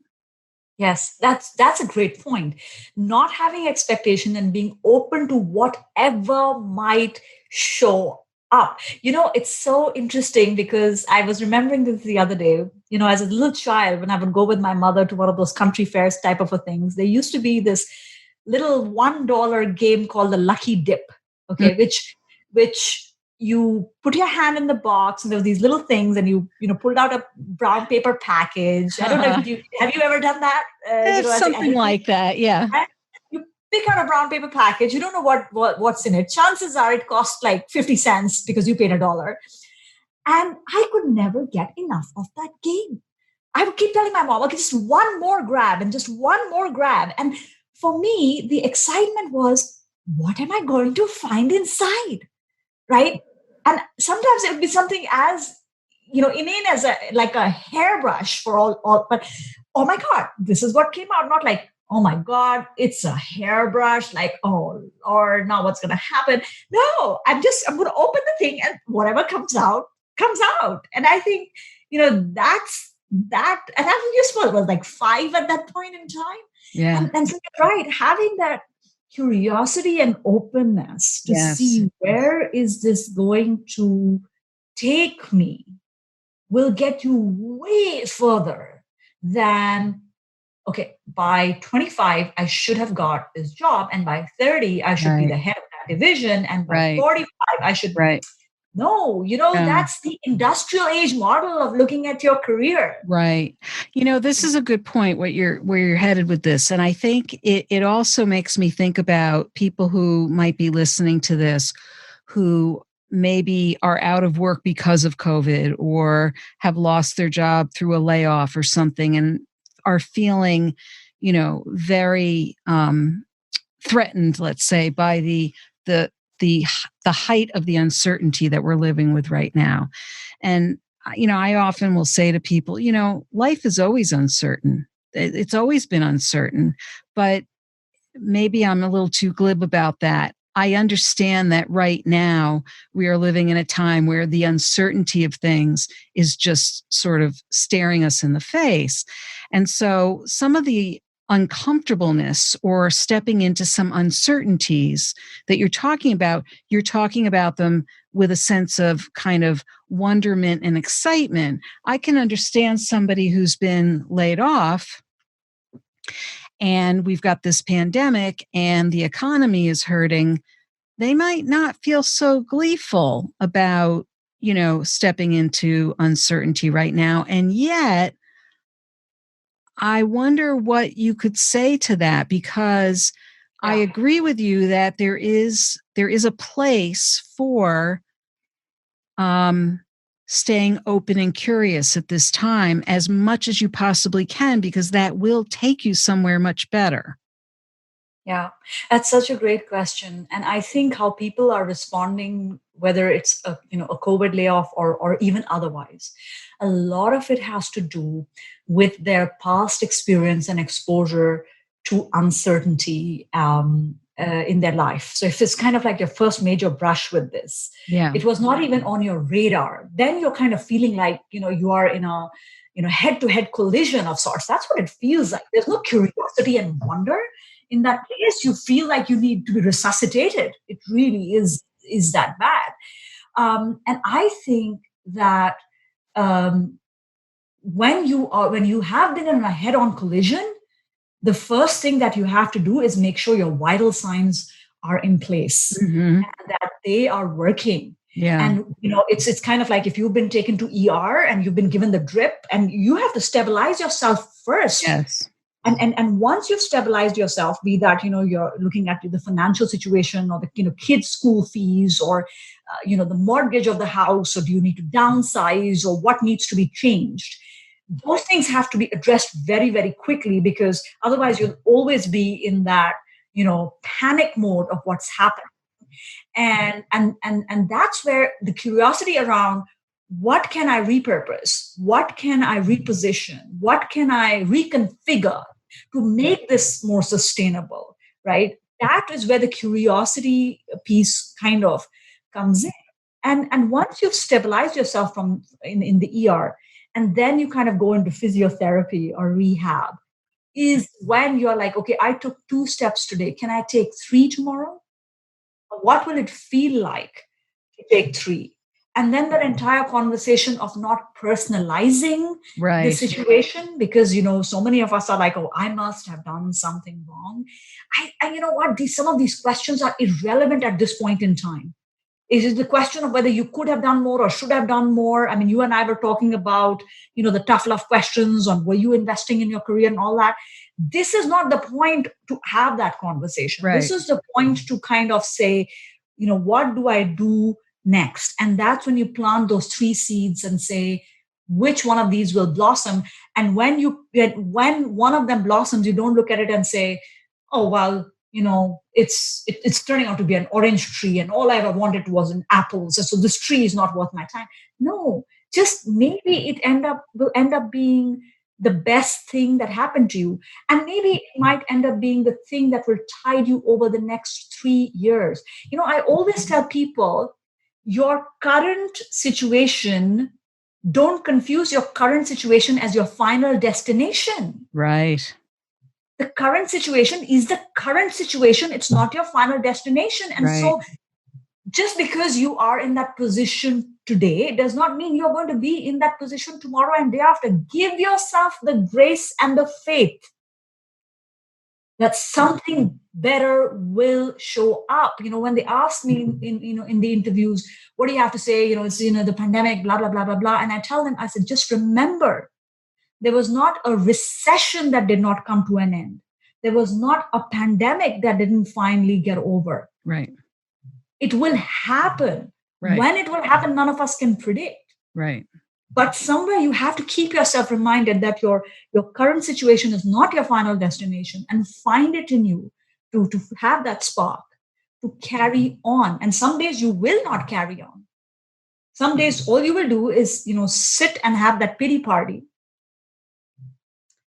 Yes, that's a great point. Not having expectation and being open to whatever might show up. It's so interesting because I was remembering this the other day. As a little child, when I would go with my mother to one of those country fairs type of a things, there used to be this little $1 game called the Lucky Dip. Okay, which you put your hand in the box and there were these little things and you pulled out a brown paper package. I don't know if have you ever done that? Something like that. Yeah. You pick out a brown paper package. You don't know what's in it. Chances are it costs like 50 cents because you paid $1. And I could never get enough of that game. I would keep telling my mom, okay, just one more grab and just one more grab. And for me, the excitement was, what am I going to find inside? Right? And sometimes it would be something as, inane as a hairbrush for all, but oh my God, this is what came out. Not like, oh my God, it's a hairbrush. Like, oh, or now what's going to happen? No, I'm going to open the thing and whatever comes out. And I think, that's that. And I was useful. It was like 5 at that point in time. Yeah. And so you're right, having that curiosity and openness to see where is this going to take me will get you way further than, okay, by 25, I should have got this job. And by 30, I should be the head of that division. And by 45, I should. Right. No, that's the industrial age model of looking at your career. Right. This is a good point, where you're headed with this. And I think it also makes me think about people who might be listening to this, who maybe are out of work because of COVID or have lost their job through a layoff or something and are feeling, very threatened, let's say, by the height of the uncertainty that we're living with right now. And, I often will say to people, life is always uncertain. It's always been uncertain, but maybe I'm a little too glib about that. I understand that right now we are living in a time where the uncertainty of things is just sort of staring us in the face. And so some of the uncomfortableness or stepping into some uncertainties that you're talking about them with a sense of kind of wonderment and excitement. I can understand somebody who's been laid off and we've got this pandemic and the economy is hurting. They might not feel so gleeful about, stepping into uncertainty right now. And yet, I wonder what you could say to that, because I agree with you that there is a place for staying open and curious at this time as much as you possibly can, because that will take you somewhere much better. Yeah, that's such a great question. And I think how people are responding, whether it's a COVID layoff or even otherwise, a lot of it has to do with their past experience and exposure to uncertainty in their life. So if it's kind of like your first major brush with this, it was not even on your radar, then you're kind of feeling like, you are in a head-to-head collision of sorts. That's what it feels like. There's no curiosity and wonder in that place. You feel like you need to be resuscitated. It really is that bad. And I think that when you have been in a head-on collision, the first thing that you have to do is make sure your vital signs are in place and that they are working. Yeah. And, it's kind of like if you've been taken to ER and you've been given the drip and you have to stabilize yourself first. Yes. And once you've stabilized yourself, be that, you're looking at the financial situation or the, kids' school fees or, the mortgage of the house, or do you need to downsize or what needs to be changed? those things have to be addressed very, very quickly, because otherwise you'll always be in that, panic mode of what's happening. And that's where the curiosity around what can I repurpose, what can I reposition, what can I reconfigure to make this more sustainable, right? That is where the curiosity piece kind of comes in. And once you've stabilized yourself from in the ER, and then you kind of go into physiotherapy or rehab, is when you're like, okay, I took 2 steps today. Can I take 3 tomorrow? What will it feel like to take 3? And then that entire conversation of not personalizing the situation, because so many of us are like, oh, I must have done something wrong. And you know what? Some of these questions are irrelevant at this point in time. It is the question of whether you could have done more or should have done more. I mean, you and I were talking about, the tough love questions on were you investing in your career and all that. This is not the point to have that conversation. Right. This is the point to kind of say, what do I do next? And that's when you plant those 3 seeds and say, which one of these will blossom? And when one of them blossoms, you don't look at it and say, oh, well, it's turning out to be an orange tree and all I ever wanted was an apple. So this tree is not worth my time. No, just maybe it will end up being the best thing that happened to you. And maybe it might end up being the thing that will tide you over the next 3 years. I always tell people, your current situation, don't confuse your current situation as your final destination. Right. The current situation is the current situation. It's not your final destination. And so just because you are in that position today does not mean you're going to be in that position tomorrow and day after. Give yourself the grace and the faith that something better will show up. When they ask me in the interviews, what do you have to say? It's the pandemic, blah, blah, blah, blah, blah. And I tell them, I said, just remember, there was not a recession that did not come to an end. There was not a pandemic that didn't finally get over. Right. It will happen. Right. When it will happen, none of us can predict. Right. But somewhere you have to keep yourself reminded that your current situation is not your final destination, and find it in you to have that spark, to carry on. And some days you will not carry on. Some days all you will do is, sit and have that pity party.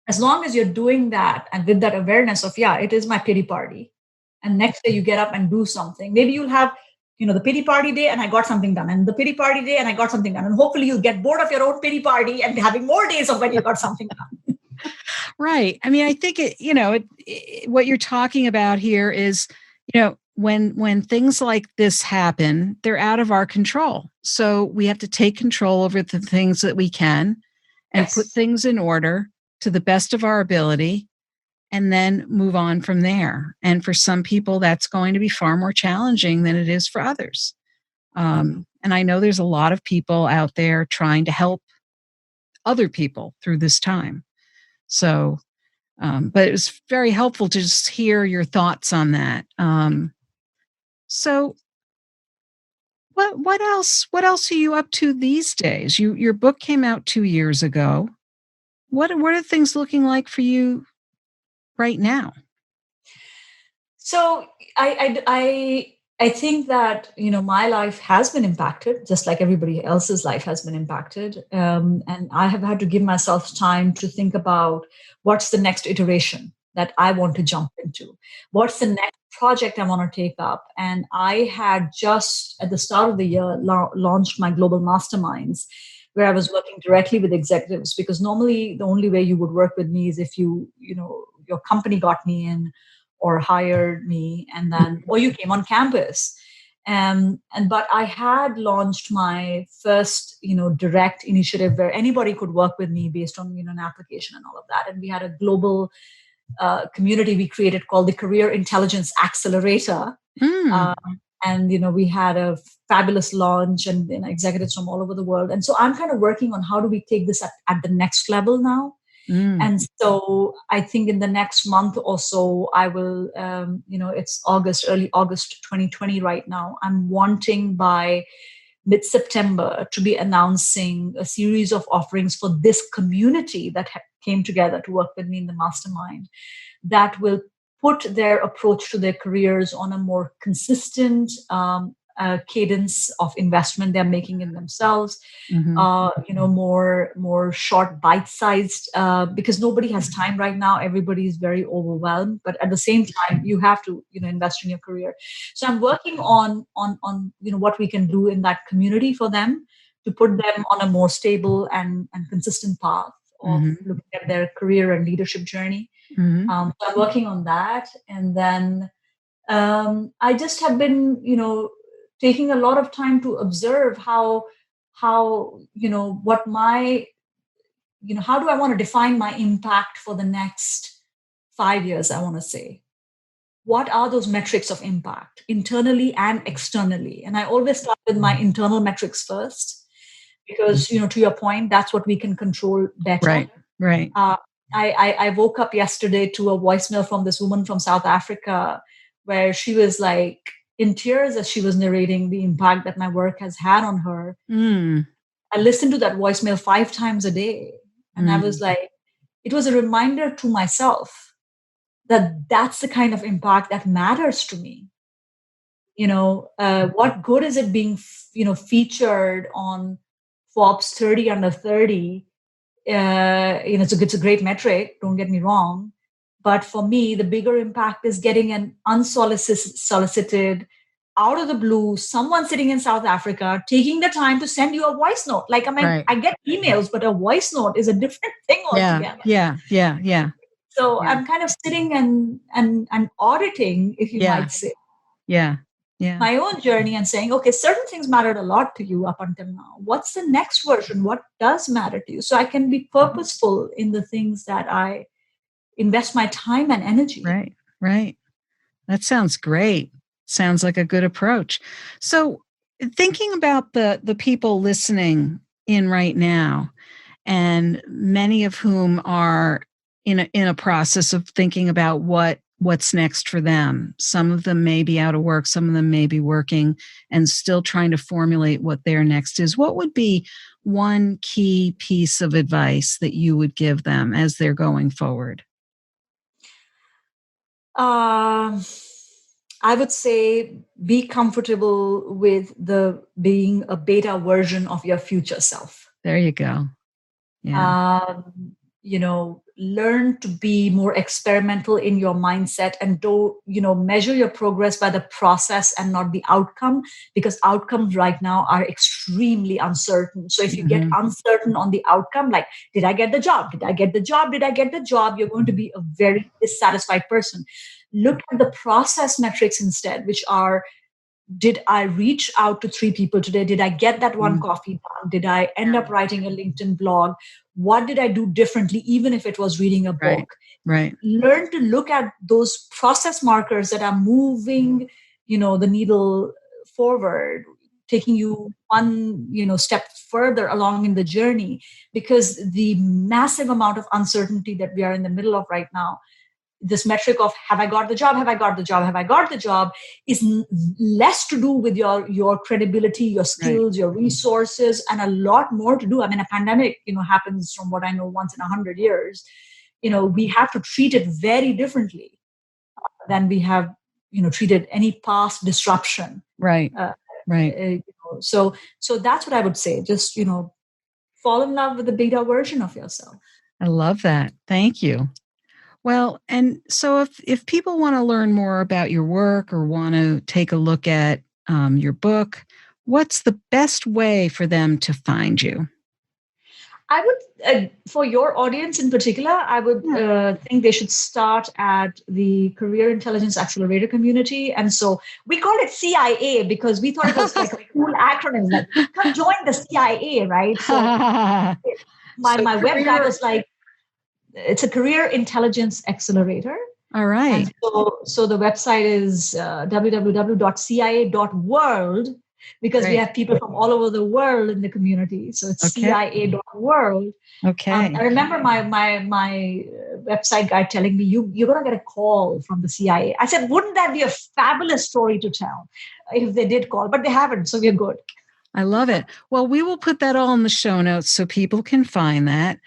As long as you're doing that and with that awareness of, yeah, it is my pity party. And next day you get up and do something. Maybe you'll have, the pity party day and I got something done, and the pity party day and I got something done. And hopefully you'll get bored of your own pity party and having more days of when you got something done. Right. I mean, I think what you're talking about here is, when things like this happen, they're out of our control. So we have to take control over the things that we can and put things in order to the best of our ability, and then move on from there. And for some people, that's going to be far more challenging than it is for others. And I know there's a lot of people out there trying to help other people through this time. So, but it was very helpful to just hear your thoughts on that. So what else are you up to these days? Your book came out 2 years ago. What are things looking like for you right now? So I think that, my life has been impacted, just like everybody else's life has been impacted. And I have had to give myself time to think about what's the next iteration that I want to jump into. What's the next project I want to take up? And I had just at the start of the year launched my global masterminds, where I was working directly with executives, because normally the only way you would work with me is if your company got me in or hired me, and then, or you came on campus. But I had launched my first, direct initiative where anybody could work with me based on, an application and all of that. And we had a global community we created called the Career Intelligence Accelerator. And, we had a fabulous launch and executives from all over the world. And so I'm kind of working on how do we take this at the next level now. And so I think in the next month or so, I will, it's early August 2020 right now. I'm wanting by mid-September to be announcing a series of offerings for this community that came together to work with me in the mastermind, that will put their approach to their careers on a more consistent cadence of investment they're making in themselves. More short, bite-sized, because nobody has time right now. Everybody is very overwhelmed, but at the same time, you have to, invest in your career. So I'm working on what we can do in that community for them to put them on a more stable and consistent path of looking at their career and leadership journey. So I'm working on that, and then I just have been, taking a lot of time to observe how what my, how do I want to define my impact for the next 5 years? I want to say, what are those metrics of impact internally and externally? And I always start with my internal metrics first, because, to your point, that's what we can control better. Right. I woke up yesterday to a voicemail from this woman from South Africa, where she was like in tears as she was narrating the impact that my work has had on her. I listened to that voicemail 5 times a day. And I was like, it was a reminder to myself that that's the kind of impact that matters to me. What good is it being, featured on Forbes 30 under 30? It's a great metric, don't get me wrong. But for me, the bigger impact is getting an unsolicited, out of the blue, someone sitting in South Africa taking the time to send you a voice note. Like, I get emails, but a voice note is a different thing altogether. Yeah. So I'm kind of sitting and auditing, if you might say. Yeah. My own journey and saying, okay, certain things mattered a lot to you up until now. What's the next version? What does matter to you? So I can be purposeful in the things that I invest my time and energy. Right. That sounds great. Sounds like a good approach. So thinking about the people listening in right now, and many of whom are in a process of thinking about what's next for them. Some of them may be out of work, some of them may be working and still trying to formulate what their next is. What would be one key piece of advice that you would give them as they're going forward? I would say be comfortable with being a beta version of your future self. There you go. Yeah. Learn to be more experimental in your mindset, and measure your progress by the process and not the outcome, because outcomes right now are extremely uncertain. So if you get uncertain on the outcome, like, did I get the job? Did I get the job? Did I get the job? You're going to be a very dissatisfied person. Look at the process metrics instead, which are, did I reach out to 3 people today? Did I get that one coffee done? Did I end up writing a LinkedIn blog? What did I do differently, even if it was reading a book? Right. Learn to look at those process markers that are moving, the needle forward, taking you one, step further along in the journey, because the massive amount of uncertainty that we are in the middle of right now, this metric of have I got the job, have I got the job, have I got the job, is less to do with your credibility, your skills, your resources, and a lot more to do. I mean, a pandemic, happens, from what I know, once in 100 years. We have to treat it very differently than we have, treated any past disruption. Right. So that's what I would say. Just, fall in love with the beta version of yourself. I love that. Thank you. Well, and so if people want to learn more about your work or want to take a look at your book, what's the best way for them to find you? I would, for your audience in particular, I would think they should start at the Career Intelligence Accelerator community. And so we call it CIA because we thought it was like a cool acronym, like, come join the CIA, right? So my web guy was like, it's a Career Intelligence Accelerator. All right. And so the website is www.cia.world, because we have people from all over the world in the community. So it's cia.world. Okay. I remember my website guy telling me, you're going to get a call from the CIA. I said, wouldn't that be a fabulous story to tell if they did call? But they haven't, so we're good. I love it. Well, we will put that all in the show notes so people can find that.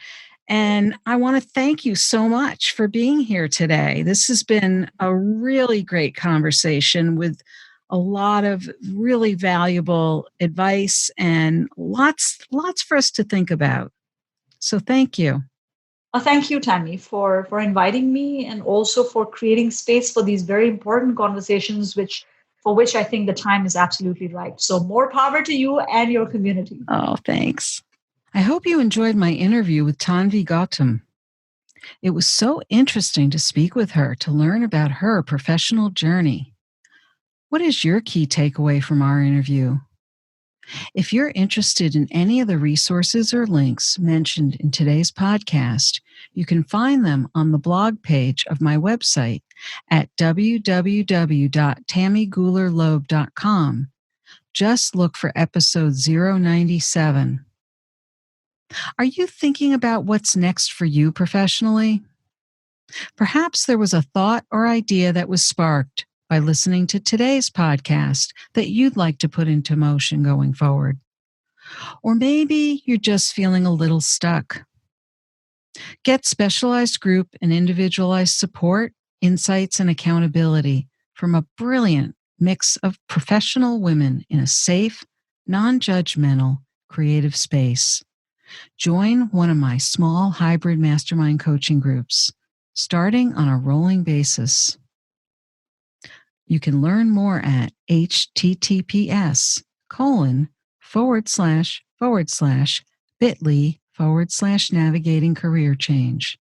And I want to thank you so much for being here today. This has been a really great conversation with a lot of really valuable advice and lots for us to think about. So thank you. Thank you, Tanvi, for inviting me and also for creating space for these very important conversations, for which I think the time is absolutely right. So more power to you and your community. Oh, thanks. I hope you enjoyed my interview with Tanvi Gautam. It was so interesting to speak with her to learn about her professional journey. What is your key takeaway from our interview? If you're interested in any of the resources or links mentioned in today's podcast, you can find them on the blog page of my website at www.tammygoularloeb.com. Just look for episode 097. Are you thinking about what's next for you professionally? Perhaps there was a thought or idea that was sparked by listening to today's podcast that you'd like to put into motion going forward. Or maybe you're just feeling a little stuck. Get specialized group and individualized support, insights, and accountability from a brilliant mix of professional women in a safe, non-judgmental, creative space. Join one of my small hybrid mastermind coaching groups, starting on a rolling basis. You can learn more at https://bit.ly/navigating career change.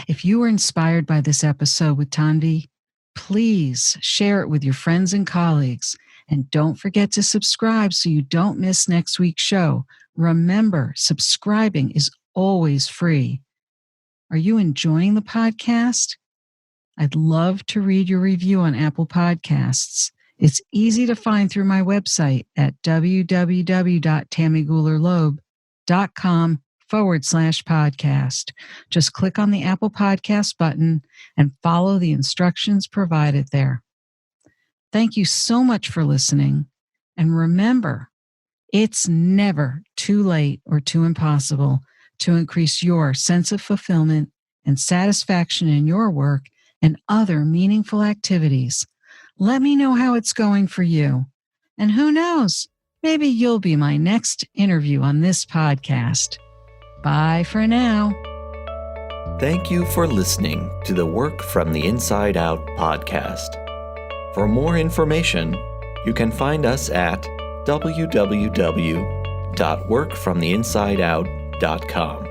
If you were inspired by this episode with Tanvi, please share it with your friends and colleagues. And don't forget to subscribe so you don't miss next week's show. Remember, subscribing is always free. Are you enjoying the podcast? I'd love to read your review on Apple Podcasts. It's easy to find through my website at www.tammygoularloeb.com/podcast. Just click on the Apple Podcast button and follow the instructions provided there. Thank you so much for listening. And remember, it's never too late or too impossible to increase your sense of fulfillment and satisfaction in your work and other meaningful activities. Let me know how it's going for you. And who knows, maybe you'll be my next interview on this podcast. Bye for now. Thank you for listening to the Work from the Inside Out podcast. For more information, you can find us at www.workfromtheinsideout.com.